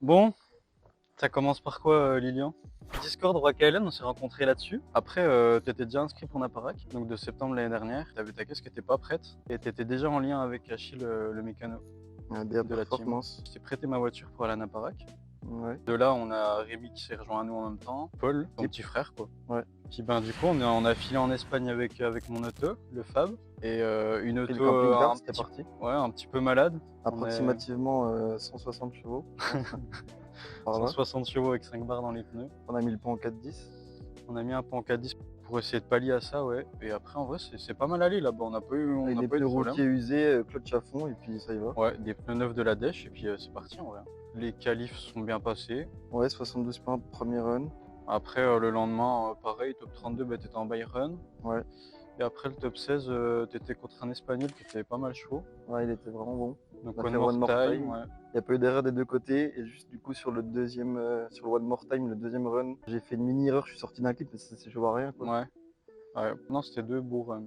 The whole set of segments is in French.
Bon, ça commence par quoi, Lilian? Discord, Roi KLM, on s'est rencontrés là-dessus. Après, t'étais déjà inscrit pour Naparac, donc de septembre l'année dernière. T'avais ta caisse qui était pas prête et t'étais déjà en lien avec Achille, le mécano Des de la team. performances. Je t'ai prêté ma voiture pour aller à Naparac. Ouais. De là, on a Rémi qui s'est rejoint à nous en même temps, Paul, ton petit frère, quoi. Ouais. Puis ben du coup, on a filé en Espagne avec mon auto, le Fab, et une Pris auto le camping-car, un c'était petit, parti. ouais, un petit peu malade. Approximativement 160 chevaux. Par là. 160 chevaux avec 5 barres dans les pneus. On a mis le pont en 410. On a mis un pont en 410 pour essayer de pallier à ça, ouais. Et après, en vrai, c'est pas mal allé là-bas. On n'a pas eu, Avec des pas eu de pneus problème. routiers usés, clutch à fond, et puis ça y va. Ouais, des pneus neufs de la Dèche, et puis c'est parti en vrai. Les qualifs sont bien passés. Ouais, 72 points, premier run. Après, le lendemain, pareil, top 32, bah, t'étais en by run. Ouais. Et après, le top 16, t'étais contre un Espagnol qui était pas mal chaud. Ouais, il était vraiment bon. Donc, On a one fait more one more time, time. ouais. Il n'y a pas eu d'erreur des deux côtés. Et juste du coup, sur le deuxième, sur le one more time, le deuxième run, j'ai fait une mini erreur. Je suis sorti d'un clip, mais je vois rien, quoi. Ouais. Ouais. Non, c'était deux beaux runs.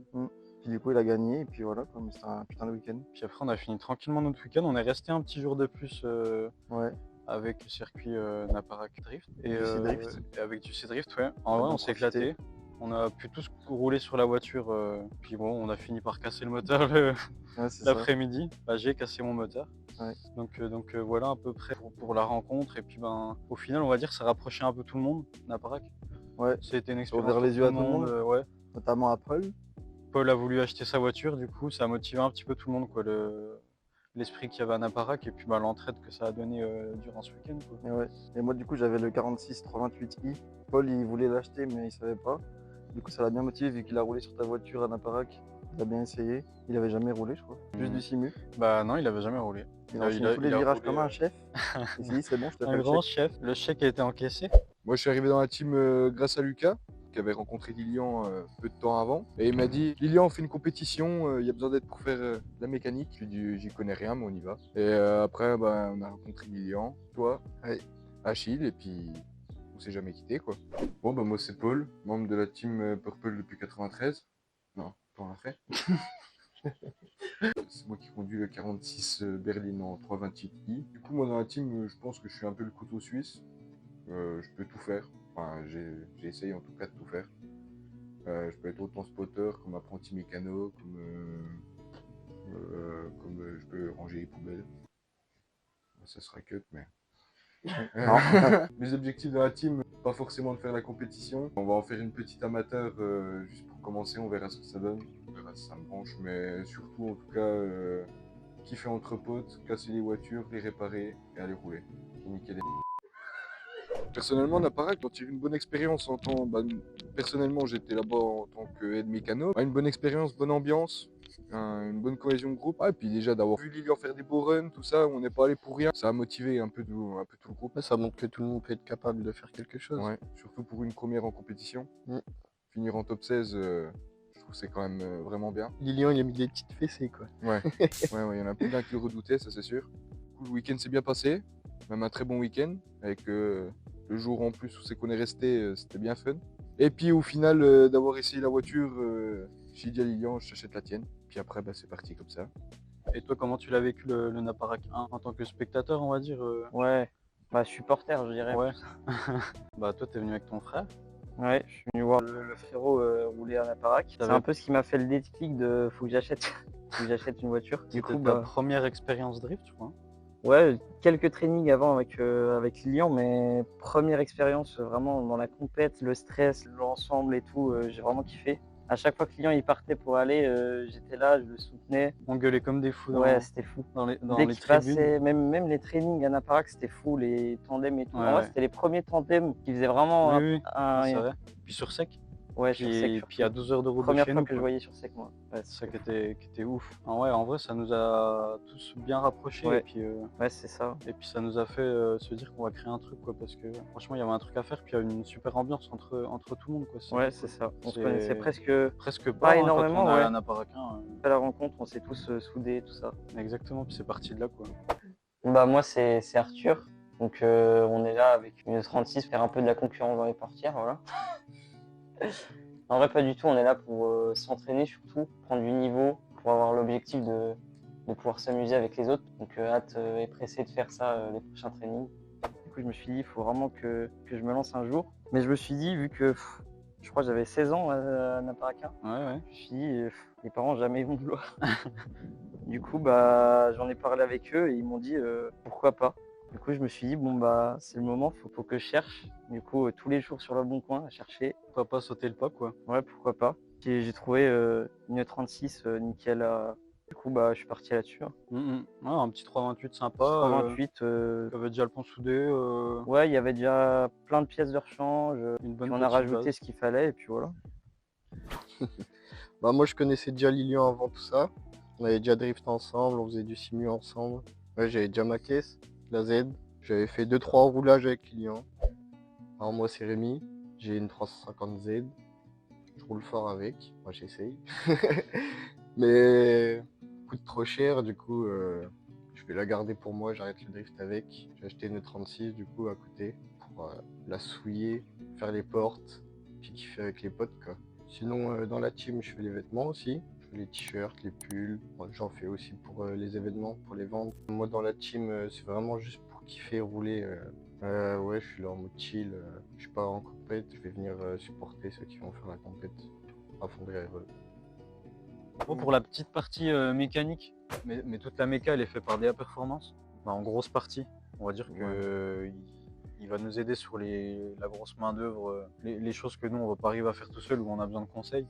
Puis du coup, il a gagné. Et puis voilà, quoi. Mais c'était un putain de week-end. Puis après, on a fini tranquillement notre week-end. On est resté un petit jour de plus. Ouais. Avec le circuit Naparac Drift et Drift. avec du C-Drift, ouais. En vrai, on s'est éclaté. On a pu tous rouler sur la voiture, puis bon, on a fini par casser le moteur l'après-midi. Bah, j'ai cassé mon moteur. Ouais. Donc voilà à peu près pour la rencontre. Et puis ben, au final, on va dire que ça rapprochait un peu tout le monde, Naparac. Ouais. C'était une expérience ouvert les yeux à tout le monde. ouais. Notamment à Paul. Paul a voulu acheter sa voiture, du coup, ça a motivé un petit peu tout le monde, quoi. L'esprit qu'il y avait à Naparac et puis bah, l'entraide que ça a donné durant ce week-end. Et, ouais. Et moi du coup j'avais le 46 328i. Paul il voulait l'acheter mais il savait pas. Du coup ça l'a bien motivé vu qu'il a roulé sur ta voiture à Naparac. Il a bien essayé. Il avait jamais roulé je crois. Juste du simu. Bah non il avait jamais roulé. Il a enchaîné tous les virages comme un chef. Il s'est dit c'est bon je te fais un le grand chèque. chef. Le chèque a été encaissé. Moi je suis arrivé dans la team grâce à Lucas, qui avait rencontré Lilian peu de temps avant. Et il m'a dit Lilian, on fait une compétition, il y a besoin d'aide pour faire de la mécanique. Je lui ai dit j'y connais rien, mais on y va. Et après, bah, on a rencontré Lilian, toi, Achille, et puis on s'est jamais quitté quoi. Bon, bah, moi c'est Paul, membre de la team Purple depuis 93. Non, pas un fait. C'est moi qui conduis le 46 Berlin en 328i. Du coup, moi dans la team, je pense que je suis un peu le couteau suisse. Je peux tout faire. Enfin, j'ai essayé en tout cas de tout faire. Je peux être autant spotter comme apprenti mécano, comme je peux ranger les poubelles. Ça sera cut, mais. Mes objectifs dans la team, pas forcément de faire la compétition. On va en faire une petite amateur juste pour commencer, on verra ce que ça donne. On verra si ça me branche, mais surtout en tout cas, kiffer entre potes, casser les voitures, les réparer et aller rouler. Et niquer les... Personnellement, Naparac, j'en tire une bonne expérience en tant. Personnellement, j'étais là-bas en tant qu'aide mécano. Une bonne expérience, bonne ambiance, une bonne cohésion de groupe. Et puis déjà d'avoir vu Lilian faire des beaux runs, tout ça, on n'est pas allé pour rien. Ça a motivé un peu tout le groupe. Ça montre que tout le monde peut être capable de faire quelque chose. Ouais, surtout pour une première en compétition. Finir en top 16, je trouve que c'est quand même vraiment bien. Lilian, il a mis des petites fessées quoi. Ouais, il y en a plus d'un qui le redoutait, ça c'est sûr. Du coup, le week-end s'est bien passé, même un très bon week-end, avec le jour en plus où c'est qu'on est resté, c'était bien fun. Et puis au final, d'avoir essayé la voiture, j'ai dit à Lilian, je t'achète la tienne. Puis après, c'est parti comme ça. Et toi, comment tu l'as vécu le Naparac 1 en tant que spectateur, on va dire Ouais, supporter, je dirais. Ouais. Bah, toi, t'es venu avec ton frère. Ouais, je suis venu voir le frérot rouler à Naparac. C'est un peu ce qui m'a fait le déclic de faut que j'achète une voiture. Du coup, ta première expérience drift, je crois. Ouais, quelques trainings avant avec Lilian, mais première expérience vraiment dans la compète, le stress, l'ensemble et tout, j'ai vraiment kiffé. À chaque fois que Lilian il partait pour aller, j'étais là, je le soutenais. On gueulait comme des fous. Ouais, c'était fou. Dès qu'il passait, même les trainings à Naparac, c'était fou, les tandems et tout. Ouais, en vrai, c'était les premiers tandems qui faisaient vraiment c'est vrai. Puis sur sec. Ouais, sur sec. Puis à 2 heures de route. Première fois que je voyais sur sec, moi. Ouais, c'est ça qui était ouf. Ouais, en vrai, ça nous a tous bien rapprochés. Ouais. Et puis, ouais, c'est ça. Et puis ça nous a fait se dire qu'on va créer un truc, quoi, parce que franchement, il y avait un truc à faire. Puis il y a une super ambiance entre tout le monde, quoi. Ouais, c'est ça. On se connaissait presque pas énormément. Quand on ouais. à Naparaquin. À la rencontre, on s'est tous soudés, tout ça. Exactement. Puis c'est parti de là, quoi. Bah moi, c'est Arthur. Donc on est là avec une 36, faire un peu de la concurrence dans les portières, voilà. En vrai, pas du tout. On est là pour s'entraîner surtout, prendre du niveau, pour avoir l'objectif de pouvoir s'amuser avec les autres. Donc hâte et pressé de faire ça les prochains trainings. coup, je me suis dit, il faut vraiment que je me lance un jour. Mais je me suis dit, vu que je crois que j'avais 16 ans à Naparaquin, Ouais. je me suis dit, les parents jamais ils vont vouloir. Du coup, bah, j'en ai parlé avec eux et ils m'ont dit, pourquoi pas. Du coup, je me suis dit, bon, bah, c'est le moment, faut que je cherche. Du coup, tous les jours sur le bon coin à chercher. Pourquoi pas sauter le pas, quoi. Ouais, pourquoi pas. J'ai trouvé une 36 nickel. Du coup, bah, je suis parti là-dessus. Hein. Ouais, un petit 328 sympa. 328. Tu avais déjà le pont soudé. Ouais, il y avait déjà plein de pièces de rechange. Une Puis bonne on a petite rajouté base. ce qu'il fallait et puis voilà. Bah, moi, je connaissais déjà Lilian avant tout ça. On avait déjà drifté ensemble, on faisait du simu ensemble. Ouais, j'avais déjà ma caisse, la Z. J'avais fait 2-3 roulages avec Lilian. Alors, moi, c'est Rémi. J'ai une 350 Z. Je roule fort avec. Moi, j'essaye. Mais coûte trop cher, du coup, je vais la garder pour moi. J'arrête le drift avec. J'ai acheté une 36 du coup à côté pour la souiller, faire les portes, puis kiffer avec les potes, quoi. Sinon, dans la team, je fais les vêtements aussi. Je fais les t-shirts, les pulls. Moi, j'en fais aussi pour les événements, pour les vendre. Moi, dans la team, c'est vraiment juste pour kiffer, rouler. Ouais, je suis là en mode chill. Je suis pas en compète. Je vais venir supporter ceux qui vont faire la compète à fond derrière eux. Bon, pour la petite partie mécanique, mais toute la méca elle est faite par DA Performance. Bah, en grosse partie, on va dire que il va nous aider sur la grosse main d'œuvre, les choses que nous on va pas arriver à faire tout seul où on a besoin de conseils.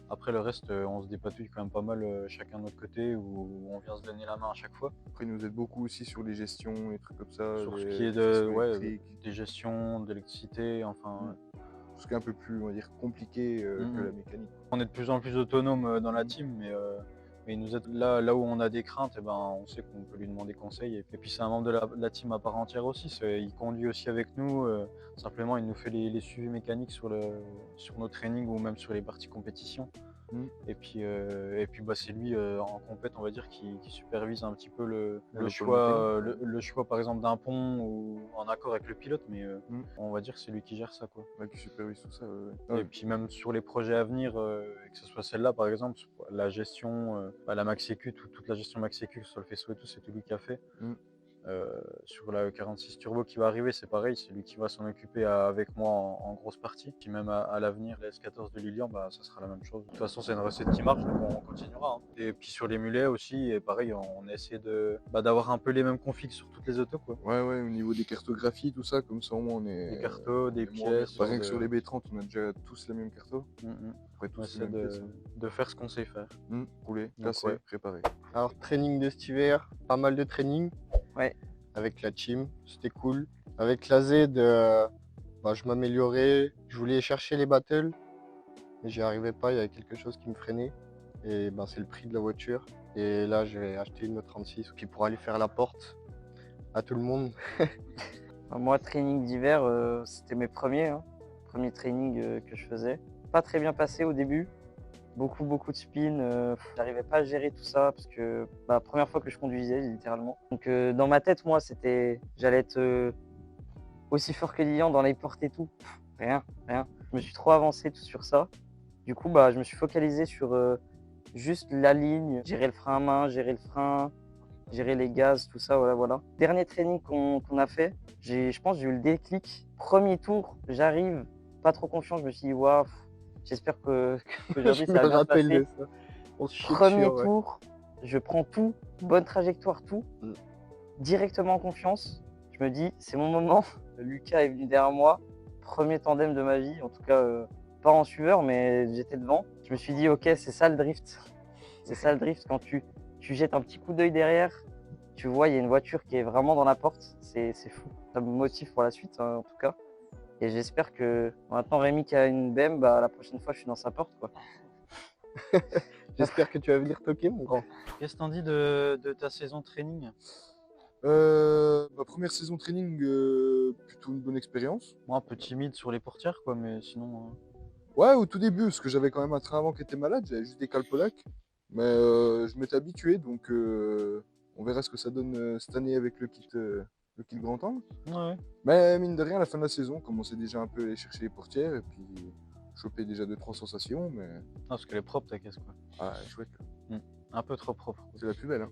Après le reste, on se dépatouille quand même pas mal chacun de notre côté où on vient se donner la main à chaque fois. Après, il nous aide beaucoup aussi sur les gestions, les trucs comme ça. Sur ce les qui est gestions électriques, des gestions, d'électricité, enfin. tout ce qui est un peu plus, on va dire, compliqué que la mécanique. On est de plus en plus autonome dans la team, mais il nous aide là où on a des craintes, et ben, on sait qu'on peut lui demander conseil. Et puis c'est un membre de la team à part entière aussi. Il conduit aussi avec nous. Simplement, il nous fait les suivis mécaniques sur nos trainings ou même sur les parties compétition. Et puis bah, c'est lui en compète, on va dire, qui supervise un petit peu le choix par exemple d'un pont ou en accord avec le pilote, mais on va dire que c'est lui qui gère ça, quoi. Ouais, qui supervise tout ça. Et puis même sur les projets à venir, que ce soit celle-là par exemple, la gestion, la Max-Sécu, toute la gestion Max-Sécu, que ce soit le faisceau et tout, c'est tout lui qui a fait. Sur la E46 Turbo qui va arriver, c'est pareil, c'est lui qui va s'en occuper avec moi en grosse partie. Puis même à l'avenir, la S14 de Lilian, bah, ça sera la même chose. De toute façon, c'est une recette qui marche, donc on continuera. Hein. Et puis sur les mulets aussi, et pareil, on essaie d'avoir un peu les mêmes configs sur toutes les autos, quoi. Ouais, au niveau des cartographies, tout ça, comme ça, au moins on est. Des cartos, des pièces. Rien que sur les B30, on a déjà tous la même carto. On essaie de faire ce qu'on sait faire. Rouler, Donc, casser, préparer. Alors, training de cet hiver, pas mal de training. Ouais. Avec la team, c'était cool. Avec la Z, je m'améliorais. Je voulais chercher les battles, mais j'y arrivais pas. Il y avait quelque chose qui me freinait. Et c'est le prix de la voiture. Et là, j'ai acheté une 36 qui pourra aller faire la porte à tout le monde. Moi, training d'hiver, c'était mes premiers trainings que je faisais. Pas très bien passé au début. Beaucoup de spin. J'arrivais pas à gérer tout ça parce que première fois que je conduisais littéralement. Donc dans ma tête, moi, j'allais être aussi fort que Lilian dans les portes et tout. Rien. Je me suis trop avancé tout sur ça. Du coup, je me suis focalisé sur juste la ligne, gérer le frein à main, gérer le frein, gérer les gaz, tout ça, voilà. Dernier training qu'on a fait, je pense que j'ai eu le déclic. Premier tour, j'arrive, pas trop confiant, je me suis dit, waouh, j'espère que aujourd'hui ça va bien se passer. Premier tour, je prends tout, bonne trajectoire, tout, directement en confiance. Je me dis, c'est mon moment. Lucas est venu derrière moi, premier tandem de ma vie, en tout cas, pas en sueur, mais j'étais devant. Je me suis dit, ok, c'est ça le drift. C'est ça le drift, quand tu jettes un petit coup d'œil derrière, tu vois, il y a une voiture qui est vraiment dans la porte, c'est fou. Ça me motive pour la suite, hein, en tout cas. Et j'espère que maintenant Rémi qui a une BM, la prochaine fois je suis dans sa porte, quoi. J'espère que tu vas venir toquer, mon grand. Qu'est-ce que t'en dis de ta saison training? Ma première saison training, plutôt une bonne expérience. Moi, un peu timide sur les portières, quoi, mais sinon. Ouais, au tout début, parce que j'avais quand même un train avant qui était malade, j'avais juste des cales polaques. Mais je m'étais habitué, donc on verra ce que ça donne cette année avec le kit grand angle. Ouais. Mais mine de rien, à la fin de la saison, on commençait déjà un peu à aller chercher les portières et puis choper déjà 2-3 sensations. Mais Non, parce qu'elle est propre ta caisse, quoi. ah, chouette. Un peu trop propre. C'est la plus belle, hein.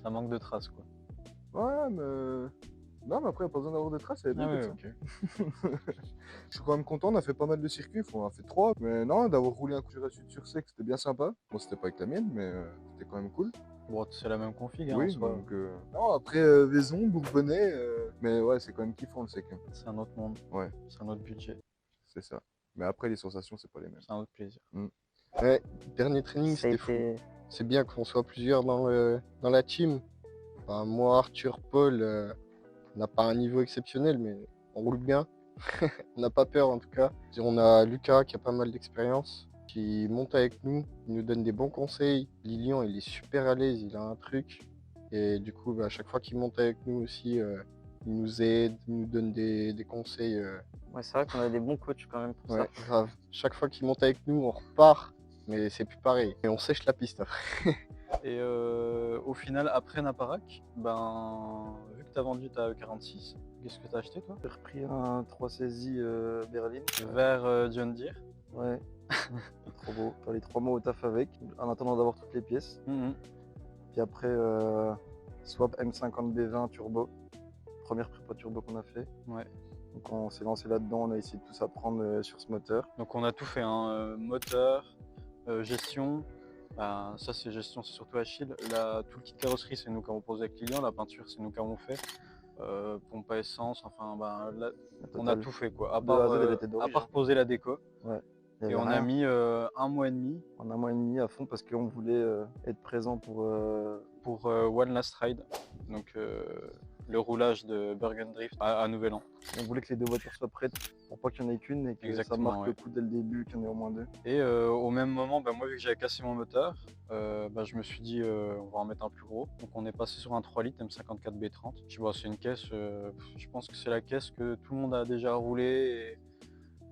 Ça manque de traces, quoi. Ouais, mais Non, mais après, il n'y a pas besoin d'avoir de traces, elle est bien Ah ouais, comme ça. ok. Je suis quand même content, on a fait pas mal de circuits, on en a fait 3. Mais non, d'avoir roulé un coup sur la suite sur sec, c'était bien sympa. Bon, c'était pas avec la mienne, mais c'était quand même cool. Bon, c'est la même config, hein, en Oui, soi. donc. Non, après, Vaison, Bourbonnais, mais ouais, c'est quand même kiffant le sec, hein. C'est un autre monde. Ouais. C'est un autre budget. C'est ça. Mais après, les sensations, c'est pas les mêmes. C'est un autre plaisir. Ouais, dernier training, Ça a c'était fou. été. C'est bien qu'on soit plusieurs dans la team. Enfin, moi, Arthur, Paul, on n'a pas un niveau exceptionnel, mais on roule bien. On n'a pas peur en tout cas. On a Lucas qui a pas mal d'expérience, qui monte avec nous, il nous donne des bons conseils. Lilian, il est super à l'aise, il a un truc. Et du coup, à chaque fois qu'il monte avec nous aussi, il nous aide, il nous donne des conseils. Ouais, c'est vrai qu'on a des bons coachs quand même pour Ouais, grave. Chaque fois qu'il monte avec nous, on repart, mais c'est plus pareil. Et on sèche la piste après. Et au final, après Naparak, ben, vu que tu as vendu ta E46, qu'est-ce que tu as acheté toi? J'ai repris un 316i berline. Vers John Deere. Ouais. Trop beau. Faire les 3 mois au taf avec, en attendant d'avoir toutes les pièces. Mhm. Puis après, swap M50B20 turbo. Première prépa turbo qu'on a fait. Ouais. Donc on s'est lancé là-dedans, on a essayé de tous apprendre sur ce moteur. Donc on a tout fait, hein, moteur, gestion. Ben, ça c'est gestion, c'est surtout Achille. Tout le kit carrosserie, c'est nous qui avons posé avec Lilian. La peinture, c'est nous qui avons fait. Pompe à essence, enfin, ben, là, La on a totale. tout fait quoi. À De part, A à Z, elle était à d'origine. part poser la déco. Il y Et avait on a rien. mis 1 mois et demi En un mois et demi à fond parce qu'on voulait être présent pour pour One Last Ride. Donc le roulage de Bergen Drift à Nouvel An. on voulait que les 2 voitures soient prêtes pour pas qu'il y en ait qu'une et que Exactement, ça marque ouais. le coup dès le début qu'il y en ait au moins 2. Et au même moment, ben, moi vu que j'avais cassé mon moteur, ben, je me suis dit on va en mettre un plus gros. Donc on est passé sur un 3 litres M54 B30. Je sais pas, c'est une caisse, je pense que c'est la caisse que tout le monde a déjà roulé.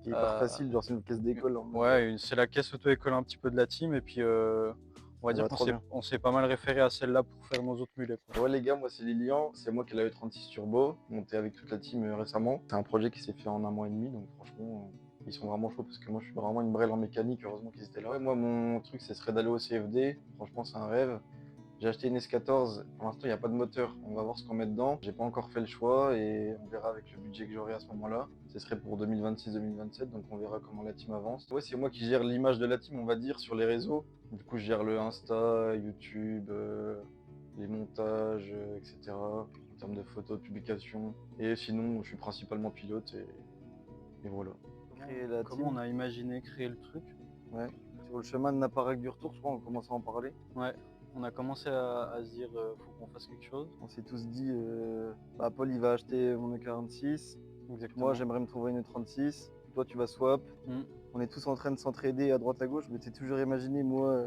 Qui est hyper facile, genre c'est une caisse d'école. en mode, Ouais, c'est la caisse auto-école un petit peu de la team. Et puis on va Elle dire va qu'on trop s'est bien. on s'est pas mal référé à celle-là pour faire nos autres mulets, quoi. Ouais les gars, moi c'est Lilian, c'est moi qui l'ai eu 36 turbo, monté avec toute la team récemment. C'est un projet qui s'est fait en un mois et demi, donc franchement ils sont vraiment chauds parce que moi je suis vraiment une brêle en mécanique, heureusement qu'ils étaient là. Ouais, moi mon truc ce serait d'aller au CFD, franchement c'est un rêve. J'ai acheté une S14, pour l'instant il n'y a pas de moteur, on va voir ce qu'on met dedans. J'ai pas encore fait le choix et on verra avec le budget que j'aurai à ce moment-là. Ce serait pour 2026-2027, donc on verra comment la team avance. Ouais, c'est moi qui gère l'image de la team, on va dire, sur les réseaux. Du coup je gère le Insta, YouTube, les montages, etc. En termes de photos, de publications. Et sinon je suis principalement pilote et voilà. Créer la Comment on team. a imaginé créer le truc? Ouais. Sur le chemin de Naparak du retour, je crois, on commence à en parler. Ouais, on a commencé à se dire faut qu'on fasse quelque chose. On s'est tous dit, bah, Paul il va acheter mon E46, Exactement. moi j'aimerais me trouver une E36, toi tu vas swap. Mm. On est tous en train de s'entraider à droite à gauche. Je m'étais toujours imaginé, moi,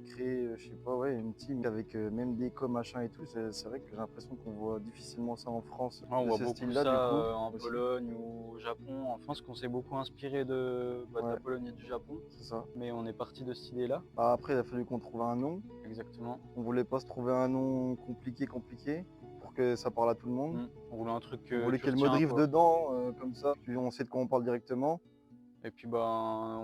créer, je sais pas, ouais, une team avec même des com machin et tout. C'est vrai que j'ai l'impression qu'on voit difficilement ça en France. Ouais, on de voit ce beaucoup style-là, ça du coup, en aussi. Pologne ou au Japon. En France, qu'on s'est beaucoup inspiré de la Ouais. Pologne et du Japon, C'est ça. mais on est parti de cette idée-là. Bah, après, il a fallu qu'on trouve un nom. Exactement. On voulait pas se trouver un nom compliqué pour que ça parle à tout le monde. Mm. On voulait un truc On voulait tu qu'il y ait le mot retiens, drift quoi. dedans, comme ça. Puis on sait de quoi on parle directement. Et puis ben,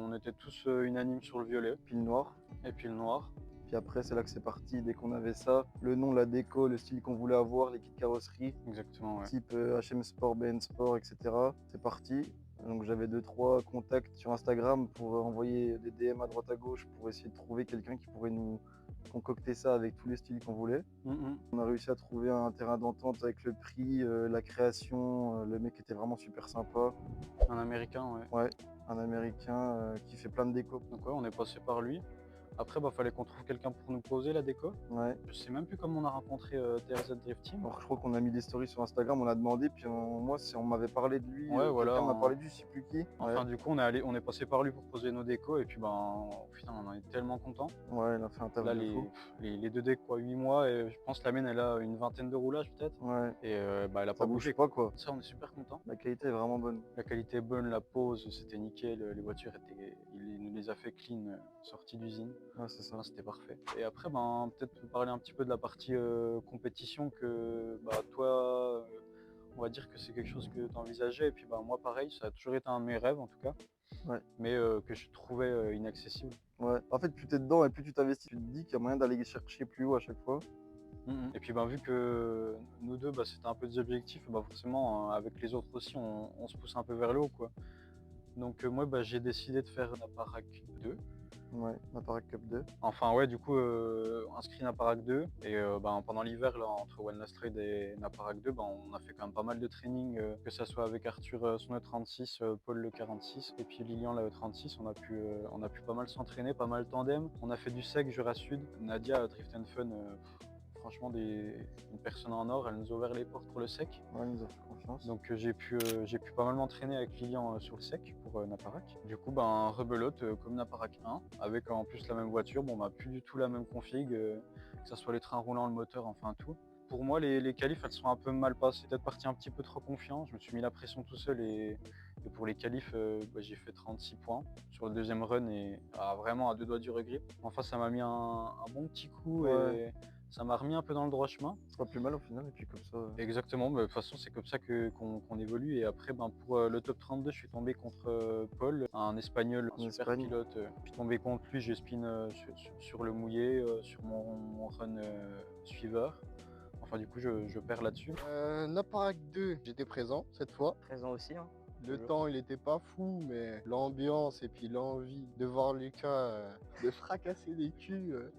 on était tous unanimes sur le violet Puis le noir. et puis le noir. Puis après, c'est là que c'est parti. Dès qu'on avait ça, le nom, la déco, le style qu'on voulait avoir, les kits carrosserie, Exactement, ouais. type HM Sport, BN Sport, etc. C'est parti. Donc j'avais 2-3 contacts sur Instagram pour envoyer des DM à droite à gauche pour essayer de trouver quelqu'un qui pourrait nous concocter ça avec tous les styles qu'on voulait. Mm-mm. On a réussi à trouver un terrain d'entente avec le prix, la création. Le mec était vraiment super sympa. Un américain, ouais. Un américain qui fait plein de déco. Donc ouais, on est passé par lui. Après, bah, fallait qu'on trouve quelqu'un pour nous poser la déco. Ouais. Je sais même plus comment on a rencontré TRZ Drift Team. Alors, je crois qu'on a mis des stories sur Instagram, on a demandé, puis moi, on m'avait parlé de lui. Ouais, voilà, Quelqu'un m'a on- parlé de lui, je sais plus qui. Enfin, du coup, on est passé par lui pour poser nos décos et puis ben, putain, on en est tellement content. Ouais, il a fait un taf Là, de les, fou. les 2 decks, quoi, 8 mois, et je pense que la mienne, elle a une vingtaine de roulages peut-être. Ouais, Et bah, elle a ça pas bouge bougé. pas quoi. Ça, on est super content. La qualité est vraiment bonne. La qualité est bonne, la pose, c'était nickel. Les voitures étaient, il nous les a fait clean, sorties d'usine. Ouais, c'est ça. Enfin, c'était parfait. Et après, ben, peut-être parler un petit peu de la partie compétition que bah, toi, on va dire que c'est quelque chose que tu envisageais. Et puis bah, moi, pareil, ça a toujours été un de mes rêves en tout cas. Ouais. Mais que je trouvais inaccessible. Ouais. En fait, plus t'es dedans et plus tu t'investis, tu te dis qu'il y a moyen d'aller chercher plus haut à chaque fois. Et puis vu que nous deux, c'était un peu des objectifs, forcément, avec les autres aussi, on se pousse un peu vers le haut, quoi. Donc moi, j'ai décidé de faire Naparac 2. Ouais, Naparac Cup 2. Enfin ouais, du coup, inscrit Naparac 2 et pendant l'hiver là, entre One Last Ride et Naparac 2, on a fait quand même pas mal de training, que ça soit avec Arthur son E36, Paul le 46 et puis Lilian la E36. On a pu pas mal s'entraîner, pas mal tandem. On a fait du sec Jura Sud. Nadia Drift and Fun, franchement une personne en or, elle nous a ouvert les portes pour le sec. Ouais, elle nous a fait confiance. Donc j'ai pu pas mal m'entraîner avec Lilian sur le sec pour Naparac. Du coup, rebelote comme Naparac 1, avec en plus la même voiture. Plus du tout la même config, que ce soit les trains roulants, le moteur, enfin tout. Pour moi, les qualifs, elles sont un peu mal passées. Peut-être parti un petit peu trop confiant. Je me suis mis la pression tout seul et pour les qualifs, j'ai fait 36 points sur le deuxième run et vraiment à 2 doigts du regrip. Enfin, ça m'a mis un bon petit coup et ça m'a remis un peu dans le droit chemin. C'est pas plus mal au final, et puis comme ça. Exactement, de toute façon c'est comme ça qu'on évolue. Et après pour le top 32, je suis tombé contre Paul, un espagnol, un super pilote. Je suis tombé contre lui, j'ai spin sur le mouillé, sur mon run suiveur. Enfin du coup je perds là-dessus. Naparac 2, j'étais présent cette fois. Présent aussi, hein. Le Toujours. temps, il était pas fou, mais l'ambiance et puis l'envie de voir Lucas de fracasser des culs.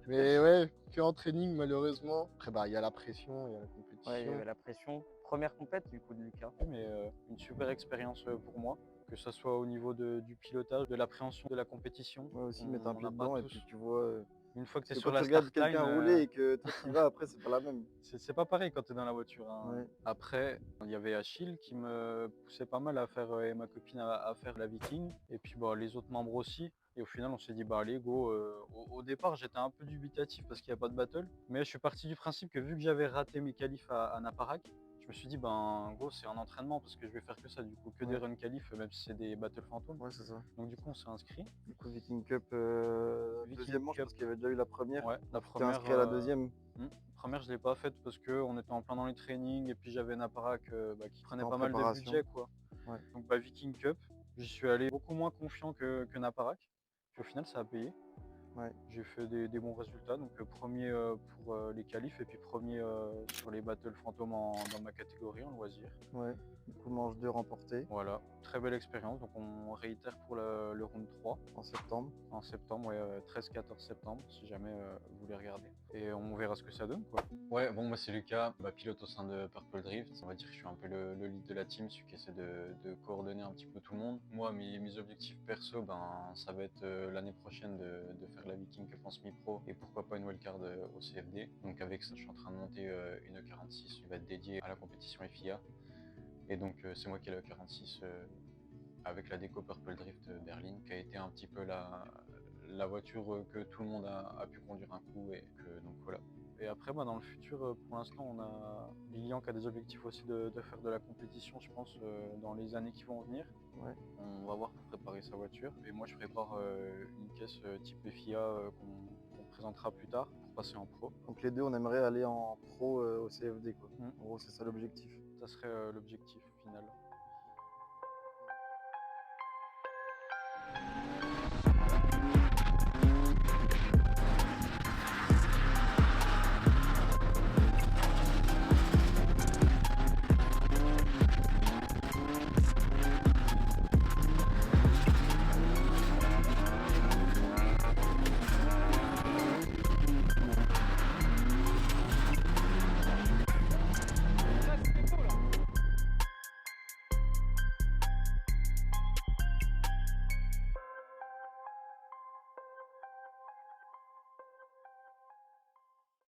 Mais ouais, que en training malheureusement. Après il y a la pression, il y a la compétition. Ouais, il y avait la pression. Première compète du coup de Lucas. Mais une super expérience pour moi, que ce soit au niveau du pilotage, de l'appréhension de la compétition. Ouais, aussi mettre un On pied n'a pas dedans et tous. puis tu vois. Une fois que tu es Parce que sur quand la tu regardes start line, quelqu'un rouler et que toi tu y vas, après c'est pas la même. c'est pas pareil quand tu es dans la voiture, hein. Ouais. Après, il y avait Achille qui me poussait pas mal à faire, et ma copine à faire la Viking. Et puis les autres membres aussi. Et au final, on s'est dit, allez, go. Au départ, j'étais un peu dubitatif parce qu'il n'y a pas de battle. Mais je suis parti du principe que vu que j'avais raté mes qualifs à Naparac, je me suis dit, go, c'est un entraînement parce que je vais faire que ça, du coup, que des run qualifs, même si c'est des battles fantômes. Ouais, c'est ça. Donc, du coup, on s'est inscrit. Du coup, Viking Cup, Viking deuxième manche Cup. parce qu'il y avait déjà eu la première. Ouais, la T'es première. inscrit à la deuxième. Première, je l'ai pas faite parce qu'on était en plein dans les trainings et puis j'avais Naparac qui prenait En pas mal de préparation. budget, quoi. Ouais. Donc Viking Cup, j'y suis allé beaucoup moins confiant que Naparac. Puis au final, ça a payé. Ouais. J'ai fait des bons résultats, donc premier pour les qualifs et puis premier sur les battles fantômes dans ma catégorie en loisir. Ouais, du coup manche 2 remporté Voilà, très belle expérience, donc on réitère pour le round 3 en septembre. en septembre, ouais, 13-14 septembre, si jamais vous voulez regarder. Et on verra ce que ça donne, quoi. Ouais, bon, moi c'est Lucas, pilote au sein de Purple Drift. On va dire que je suis un peu le lead de la team, celui qui essaie de coordonner un petit peu tout le monde. Moi, mes objectifs perso, ça va être l'année prochaine de faire la Viking Cup en semi-pro et pourquoi pas une wildcard au CFD. Donc avec ça, je suis en train de monter une E46 qui va être dédiée à la compétition FIA. Et donc c'est moi qui ai la E46 avec la déco Purple Drift Berlin, qui a été un petit peu la voiture que tout le monde a pu conduire un coup et que donc voilà. Et après, dans le futur, pour l'instant, on a Lilian qui a des objectifs aussi de faire de la compétition, je pense, dans les années qui vont venir. Ouais. On va voir pour préparer sa voiture. Et moi, je prépare une caisse type FIA qu'on présentera plus tard pour passer en pro. Donc les deux, on aimerait aller en pro au CFD, quoi. Mm. En gros, c'est ça l'objectif. Ça serait l'objectif final.